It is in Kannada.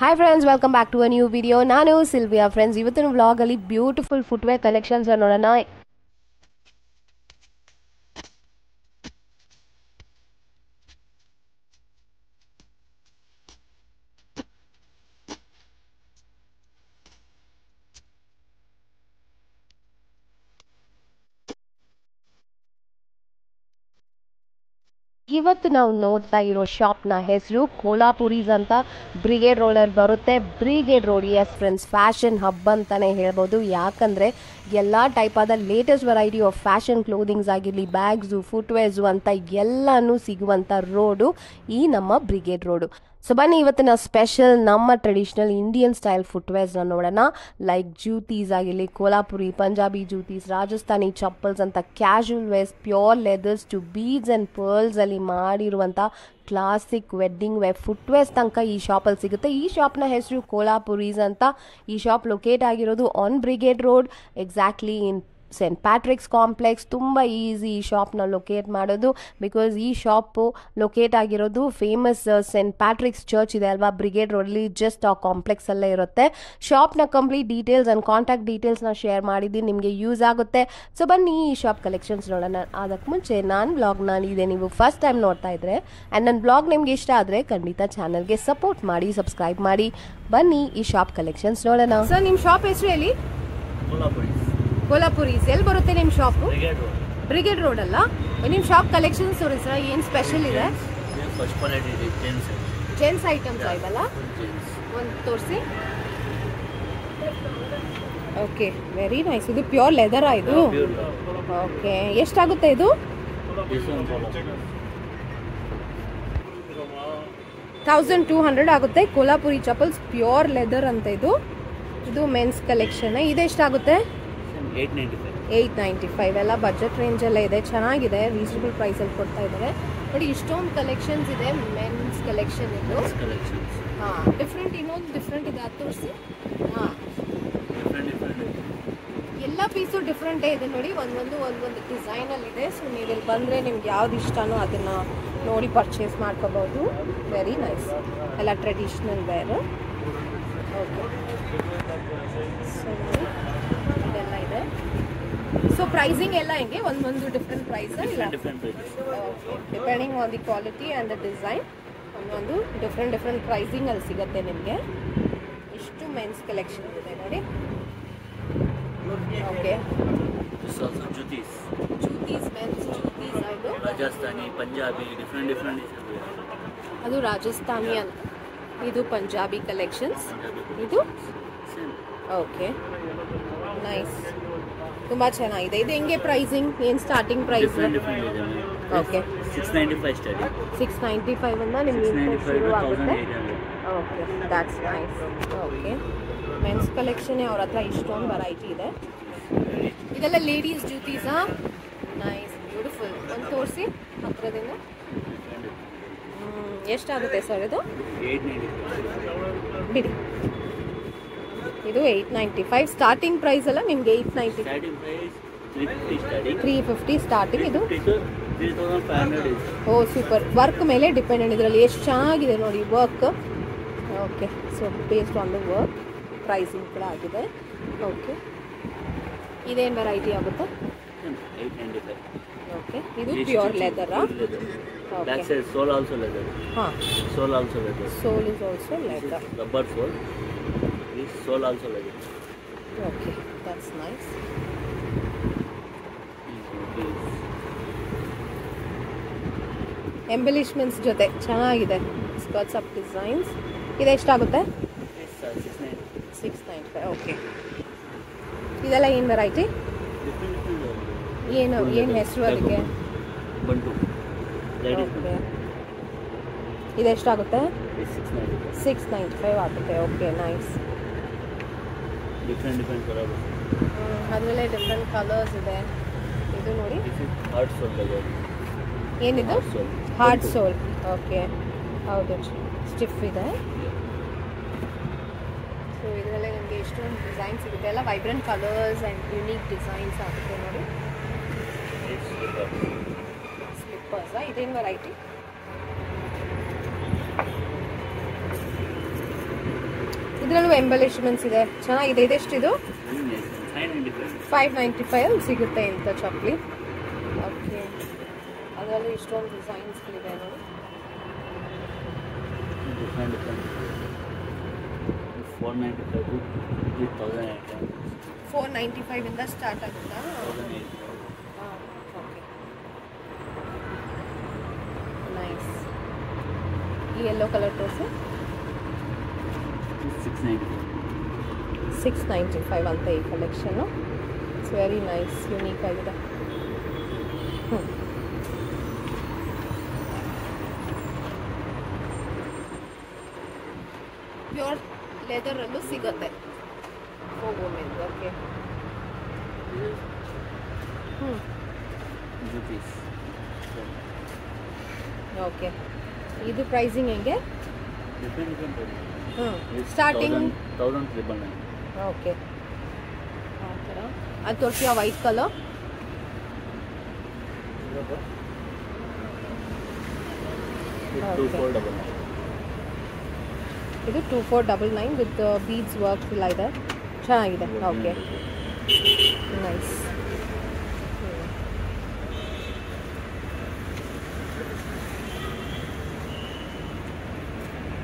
Hi friends, welcome back to a new video. ನಾನು ಸಿಲ್ವಿಯಾ ಫ್ರೆಂಡ್ಸ್. ಇವತ್ತಿನ ವ್ಲಾಗ್ ಅಲ್ಲಿ ಬ್ಯೂಟಿಫುಲ್ ಫುಟ್ವೇರ್ ಕಲೆಕ್ಷನ್ಸ್ ನೋಡೋಣ. ಇವತ್ತು ನಾವು ನೋಡ್ತಾ ಇರೋ ಶಾಪ್ನ ಹೆಸರು ಕೋಲಾಪುರೀಸ್ ಅಂತ. ಬ್ರಿಗೇಡ್ ರೋಡಲ್ಲಿ ಬರುತ್ತೆ. Brigade road, S friends, fashion hub ಅಂತಾನೆ ಹೇಳ್ಬೋದು. ಯಾಕಂದರೆ ಎಲ್ಲ ಟೈಪ್ ಆದ ಲೇಟೆಸ್ಟ್ ವೆರೈಟಿ ಆಫ್ ಫ್ಯಾಷನ್ ಕ್ಲೋದಿಂಗ್ಸ್ ಆಗಿರಲಿ, ಬ್ಯಾಗ್ಸು, ಫುಟ್ವೇರ್ಸು ಅಂತ ಎಲ್ಲನೂ ಸಿಗುವಂಥ ರೋಡು ಈ ನಮ್ಮ ಬ್ರಿಗೇಡ್ ರೋಡು. ಸೊ ಬನ್ನಿ ಇವತ್ತಿನ ಸ್ಪೆಷಲ್ ನಮ್ಮ ಟ್ರೆಡಿಷ್ನಲ್ ಇಂಡಿಯನ್ ಸ್ಟೈಲ್ ಫುಟ್ವೇರ್ಸ್ನ ನೋಡೋಣ. ಲೈಕ್ ಜೂತೀಸ್ ಆಗಿರಲಿ, ಕೋಲಾಪುರಿ, ಪಂಜಾಬಿ ಜೂತೀಸ್, ರಾಜಸ್ಥಾನಿ ಚಪ್ಪಲ್ಸ್ ಅಂತ casual wears, pure leathers to beads and pearls ಅಲ್ಲಿ ಮಾಡಿರುವಂಥ ಕ್ಲಾಸಿಕ್ ವೆಡ್ಡಿಂಗ್ ವೇರ್ ಫುಟ್ವೇರ್ಸ್ ತನಕ ಈ ಶಾಪಲ್ಲಿ ಸಿಗುತ್ತೆ. ಈ ಶಾಪ್ನ ಹೆಸರು ಕೋಲಾಪುರೀಸ್ ಅಂತ. ಈ ಶಾಪ್ ಲೊಕೇಟ್ ಆಗಿರೋದು on Brigade road, exactly in Saint Patrick's complex. ತುಂಬ ಈಸಿ ಈ ಶಾಪ್ನ ಲೊಕೇಟ್ ಮಾಡೋದು, ಬಿಕಾಸ್ ಈ ಶಾಪು ಲೊಕೇಟ್ ಆಗಿರೋದು ಫೇಮಸ್ ಸೆಂಟ್ ಪ್ಯಾಟ್ರಿಕ್ಸ್ ಚರ್ಚ್ ಇದೆ ಅಲ್ವಾ, ಬ್ರಿಗೇಡ್ ರೋಡಲ್ಲಿ ಜಸ್ಟ್ ಆ ಕಾಂಪ್ಲೆಕ್ಸಲ್ಲೇ ಇರುತ್ತೆ. ಶಾಪ್ನ ಕಂಪ್ಲೀಟ್ ಡೀಟೇಲ್ಸ್ ಆ್ಯಂಡ್ ಕಾಂಟ್ಯಾಕ್ಟ್ ಡೀಟೇಲ್ಸ್ನ ಶೇರ್ ಮಾಡಿದ್ದೀನಿ, ನಿಮಗೆ ಯೂಸ್ ಆಗುತ್ತೆ. ಸೊ ಬನ್ನಿ ಈ ಶಾಪ್ ಕಲೆಕ್ಷನ್ಸ್ ನೋಡೋಣ. ಅದಕ್ಕೆ ಮುಂಚೆ ನಾನು ಬ್ಲಾಗ್ನ ನೀವು ಫಸ್ಟ್ ಟೈಮ್ ನೋಡ್ತಾ ಇದ್ರೆ ಆ್ಯಂಡ್ ನನ್ನ ಬ್ಲಾಗ್ ನಿಮ್ಗೆ ಇಷ್ಟ ಆದರೆ ಖಂಡಿತ ಚಾನಲ್ಗೆ ಸಪೋರ್ಟ್ ಮಾಡಿ, ಸಬ್ಸ್ಕ್ರೈಬ್ ಮಾಡಿ. ಬನ್ನಿ ಈ ಶಾಪ್ ಕಲೆಕ್ಷನ್ಸ್ ನೋಡೋಣ. ಸರ್ ನಿಮ್ಮ ಶಾಪ್ ಹೆಸರು ಹೇಳಿ. ಕೋಲಾಪುರೀಸ್. ಎಲ್ಲಿ ಬರುತ್ತೆ ನಿಮ್ಮ ಶಾಪು? ಬ್ರಿಗೇಡ್ ರೋಡ್ ಅಲ್ಲ. ನಿಮ್ಮ ಶಾಪ್ ಕಲೆಕ್ಷನ್ಸ್ ತೋರಿಸ್ರ, ಏನು ಸ್ಪೆಷಲ್ ಇದೆ? ಜೆಂಟ್ಸ್ ಐಟಮ್ಸ್ ಆಯ್ತಲ್ಲ, ಒಂದು ತೋರಿಸಿ. Okay, very nice. ಇದು ಪ್ಯೂರ್ ಲೆದರ್ ಇದು. ಓಕೆ, ಎಷ್ಟಾಗುತ್ತೆ ಇದು? 1200 ಆಗುತ್ತೆ. ಕೋಲಾಪುರಿ ಚಪ್ಪಲ್ಸ್ ಪ್ಯೂರ್ ಲೆದರ್ ಅಂತ ಇದು. ಇದು ಮೆನ್ಸ್ ಕಲೆಕ್ಷನ್. ಇದೆಷ್ಟಾಗುತ್ತೆ? 895. ಎಲ್ಲ ಬಜೆಟ್ ರೇಂಜಲ್ಲೇ ಇದೆ, ಚೆನ್ನಾಗಿದೆ, ರೀಸನಬಲ್ ಪ್ರೈಸಲ್ಲಿ ಕೊಡ್ತಾ ಇದ್ದಾರೆ. ಬಟ್ ಇಷ್ಟೊಂದು ಕಲೆಕ್ಷನ್ಸ್ ಇದೆ, ಮೆನ್ಸ್ ಕಲೆಕ್ಷನ್ ಇದು. ಹಾಂ, ಡಿಫ್ರೆಂಟ್, ಇನ್ನೊಂದು ಡಿಫ್ರೆಂಟ್ ಇದೆ, ಅದು ತೋರಿಸಿ. ಹಾಂ, ಎಲ್ಲ ಪೀಸು ಡಿಫ್ರೆಂಟೇ ಇದೆ ನೋಡಿ, ಒಂದೊಂದು ಡಿಸೈನಲ್ಲಿದೆ. ಸೊ ನೀವು ಇಲ್ಲಿ ಬಂದರೆ ನಿಮ್ಗೆ ಯಾವ್ದು ಇಷ್ಟನೋ ಅದನ್ನು ನೋಡಿ ಪರ್ಚೇಸ್ ಮಾಡ್ಕೋಬೋದು. ವೆರಿ ನೈಸ್, ಎಲ್ಲ ಟ್ರೆಡಿಷ್ನಲ್ ವೇರು. ಓಕೆ, ಇದೆಲ್ಲ ಇದೆ. ಸೊ ಪ್ರೈಸಿಂಗ್ ಎಲ್ಲ ಹೆಂಗೆ? ಒಂದೊಂದು ಡಿಫ್ರೆಂಟ್ ಪ್ರೈಸ್ ಇಲ್ಲ, depending on the quality and the design. ಒಂದೊಂದು ಡಿಫ್ರೆಂಟ್ ಪ್ರೈಸಿಂಗ್ ಅಲ್ಲಿ ಸಿಗುತ್ತೆ ನಿಮಗೆ. ಇಷ್ಟು ಮೆನ್ಸ್ ಕಲೆಕ್ಷನ್ ಇದೆ ನೋಡಿ. Okay, juttis, men's juttis. ಅದು ರಾಜಸ್ಥಾನಿ, ಪಂಜಾಬಿ, ಡಿಫ್ರೆಂಟ್. ಅದು ರಾಜಸ್ಥಾನಿ ಅಂತ, ಇದು ಪಂಜಾಬಿ ಕಲೆಕ್ಷನ್ಸ್. ಇದು ಓಕೆ, ನೈಸ್, ತುಂಬ ಚೆನ್ನಾಗಿದೆ. ಇದು ಹೆಂಗೆ ಪ್ರೈಸಿಂಗ್? ಏನು ಸ್ಟಾರ್ಟಿಂಗ್ ಪ್ರೈಸ್? ಓಕೆ, 695 ಇಂದ ನಿಮ್ಗೆ ಶುರು ಆಗುತ್ತೆ. Okay, that's nice. Okay, men's collection ಅವ್ರ ಹತ್ರ ಇಷ್ಟೊಂದು ವೆರೈಟಿ ಇದೆ. ಇದೆಲ್ಲ ಲೇಡೀಸ್ ಜೂತೀಸಾ? Nice, beautiful. ಒಂದು ತೋರಿಸಿ ಹತ್ರದಿಂದ. ಎಷ್ಟಾಗುತ್ತೆ ಸರ್ ಇದು? ಬಿಡಿ, ಇದು 895 ಸ್ಟಾರ್ಟಿಂಗ್ ಪ್ರೈಸ್ ಅಲ್ಲ ನಿಮಗೆ? 890, 350 ಸ್ಟಾರ್ಟಿಂಗ್. ಇದು ಓ ಸೂಪರ್. ವರ್ಕ್ ಮೇಲೆ ಡಿಪೆಂಡೆಂಟ್ ಇದರಲ್ಲಿ. ಎಷ್ಟು ಚೆನ್ನಾಗಿದೆ ನೋಡಿ work. Okay, so based on the work pricing ಕೂಡ ಆಗಿದೆ. ಓಕೆ, ಇದೇನು ವೆರೈಟಿ ಆಗುತ್ತೆ? 895. ಓಕೆ, ಇದು pure ಲೆದರಾ? Back side sole also leather. Sole also leather. Sole is also leather. Rubber sole. This sole also leather. Okay, that's nice. Embellishments ಜೊತೆ ಚೆನ್ನಾಗಿದೆ. Skirts of designs. ಇದೆಷ್ಟಾಗುತ್ತೆ? 695. ಓಕೆ, ಇದೆಲ್ಲ ಏನು ವೆರೈಟಿ? ಏನು ಹೆಸರು ಅದಕ್ಕೆ? ಬಂಟು. ಓಕೆ, ಇದೆಷ್ಟಾಗುತ್ತೆ? 695 ಆಗುತ್ತೆ. Okay, nice. Different colour. ಅದರಲ್ಲೇ ಡಿಫ್ರೆಂಟ್ ಕಲರ್ಸ್ ಇದೆ. ಇದು ನೋಡಿ, ಹಾರ್ಡ್ ಸೋಲ್ ಲೆದರ್. ಏನಿದು? ಹಾರ್ಡ್ ಸೋಲ್. ಓಕೆ, ಹೌದು, ಸ್ಟಿಫ್ ಇದೆ. ಸೊ ಇದರಲ್ಲೇ ನಿಮಗೆ ಎಷ್ಟೊಂದು ಡಿಸೈನ್ ಸಿಗುತ್ತೆ, ಎಲ್ಲ vibrant colours and unique designs ಆಗುತ್ತೆ ನೋಡಿ. ಸ್ಲಿಪ್ಪರ್ಸಾ? ಇದೇನು ವೆರೈಟಿ? ಇದರಲ್ಲೂ ಎಂಬಲಿಷ್ಮೆಂಟ್ಸ್ ಇದೆ, ಚೆನ್ನಾಗಿದೆ. ಇದೆಷ್ಟಿದು? 595 ಸಿಗುತ್ತೆ ಇಂಥ ಚಪ್ಪಲಿ. ಓಕೆ, ಅದರಲ್ಲೂ ಇಷ್ಟೊಂದು ಡಿಸೈನ್ಸ್ಗಳಿದೆ ನೋಡಿ. 495 ಇಂದ ಸ್ಟಾರ್ಟ್ ಆಗುತ್ತಾ? Okay, nice. ಈ ಯೆಲ್ಲೋ ಕಲರ್ ತೋರಿಸಿ. 695 ಅಂತ ಈ collection. It's very nice, unique ಆಗಿದೆ. ಪ್ಯೂರ್ ಲೆದರಲ್ಲೂ ಸಿಗುತ್ತೆ. Okay, okay. ಇದು ಪ್ರೈಸಿಂಗ್ ಹೆಂಗೆ? ಸ್ಟಾರ್ಟಿಂಗ್ 1000. ಓಕೆ, ಆ ಥರ. ಅದು ತೋರಿಸಿ ಆ ವೈಟ್ ಕಲರ್. ಇದು 2499 ವಿತ್ ಬೀಡ್ಸ್ ವರ್ಕ್ ಎಲ್ಲ ಇದೆ, ಚೆನ್ನಾಗಿದೆ. Okay, nice.